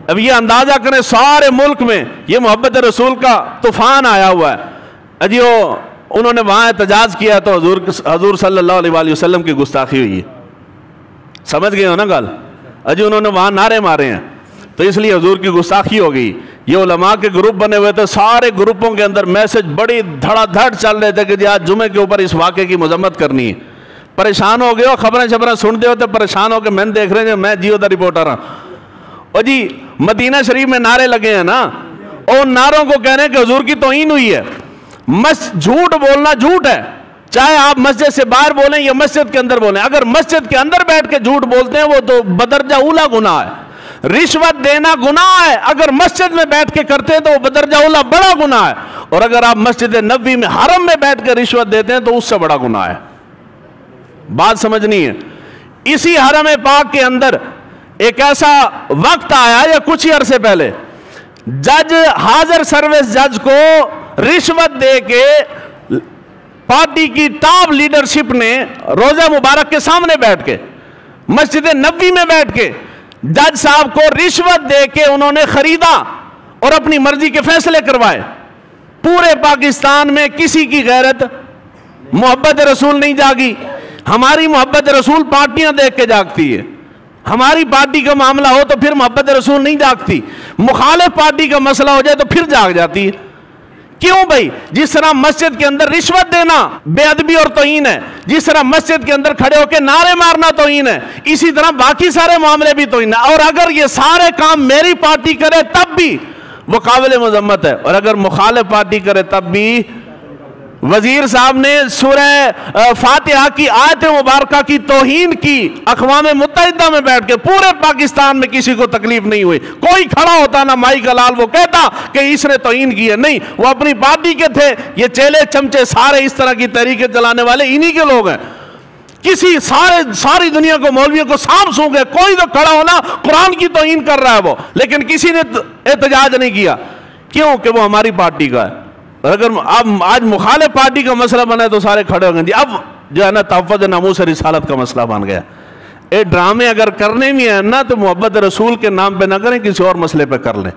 اب یہ اندازہ کریں سارے ملک میں یہ محبت رسول کا طوفان آیا ہوا ہے. اجیو انہوں نے وہاں احتجاج کیا تو حضور صلی اللہ علیہ وآلہ وسلم کی گستاخی ہوئی ہے. سمجھ گئے ہو نا گل؟ اجی انہوں نے وہاں نعرے مارے ہیں تو اس لیے حضور کی گستاخی ہو گئی. یہ علماء کے گروپ بنے ہوئے تھے, سارے گروپوں کے اندر میسج بڑی دھڑا دھڑ چل رہے تھے کہ جی آج جمعے کے اوپر اس واقعے کی مذمت کرنی ہے. پریشان ہو گئے ہو, خبریں سنتے ہوتے پریشان ہو کے میں دیکھ رہے ہیں, میں جیو دا رپورٹر ہوں. اور جی مدینہ شریف میں نعرے لگے ہیں نا, اور نعروں کو کہہ رہے ہیں کہ حضور کی توہین ہوئی ہے. جھوٹ بولنا جھوٹ ہے, چاہے آپ مسجد سے باہر بولیں یا مسجد کے اندر بولیں. اگر مسجد کے اندر بیٹھ کے جھوٹ بولتے ہیں وہ تو بدرجہ اولا گناہ ہے. رشوت دینا گناہ ہے, اگر مسجد میں بیٹھ کے کرتے ہیں تو وہ بدرجہ اولا بڑا گناہ ہے. اور اگر آپ مسجد نبوی میں حرم میں بیٹھ کے رشوت دیتے ہیں تو اس سے بڑا گناہ ہے. بات سمجھنی ہے. اسی حرم پاک کے اندر ایک ایسا وقت آیا یا کچھ ہی عرصے پہلے, جج حاضر سروس جج کو رشوت دے کے پارٹی کی ٹاپ لیڈرشپ نے روزہ مبارک کے سامنے بیٹھ کے مسجد نبوی میں بیٹھ کے جج صاحب کو رشوت دے کے انہوں نے خریدا اور اپنی مرضی کے فیصلے کروائے. پورے پاکستان میں کسی کی غیرت محبت رسول نہیں جاگی. ہماری محبت رسول پارٹیاں دیکھ کے جاگتی ہے. ہماری پارٹی کا معاملہ ہو تو پھر محبت رسول نہیں جاگتی, مخالف پارٹی کا مسئلہ ہو جائے تو پھر جاگ جاتی ہے. کیوں بھائی؟ جس طرح مسجد کے اندر رشوت دینا بے ادبی اور توہین ہے, جس طرح مسجد کے اندر کھڑے ہو کے نعرے مارنا توہین ہے, اسی طرح باقی سارے معاملے بھی توہین ہے. اور اگر یہ سارے کام میری پارٹی کرے تب بھی وہ قابل مذمت ہے, اور اگر مخالف پارٹی کرے تب بھی. وزیر صاحب نے سورہ فاتحہ کی آیت مبارکہ کی توہین کی اقوام متحدہ میں بیٹھ کے, پورے پاکستان میں کسی کو تکلیف نہیں ہوئی. کوئی کھڑا ہوتا نا مائی کا لال وہ کہتا کہ اس نے توہین کی ہے, نہیں, وہ اپنی پارٹی کے تھے. یہ چیلے چمچے سارے اس طرح کی تحریکیں چلانے والے انہی کے لوگ ہیں. کسی ساری دنیا کو مولویوں کو سانپ سونپ گئے, کوئی تو کھڑا ہونا قرآن کی توہین کر رہا ہے وہ, لیکن کسی نے احتجاج نہیں کیا. کیوں؟ کہ وہ ہماری پارٹی کا ہے. اگر اب آج مخالف پارٹی کا مسئلہ بنا ہے تو سارے کھڑے ہو گئے. اب جو ہے نا تحفظ ناموس رسالت کا مسئلہ بن گیا. یہ ڈرامے اگر کرنے بھی ہیں نا تو محبت رسول کے نام پہ نہ کریں, کسی اور مسئلے پہ کر لیں.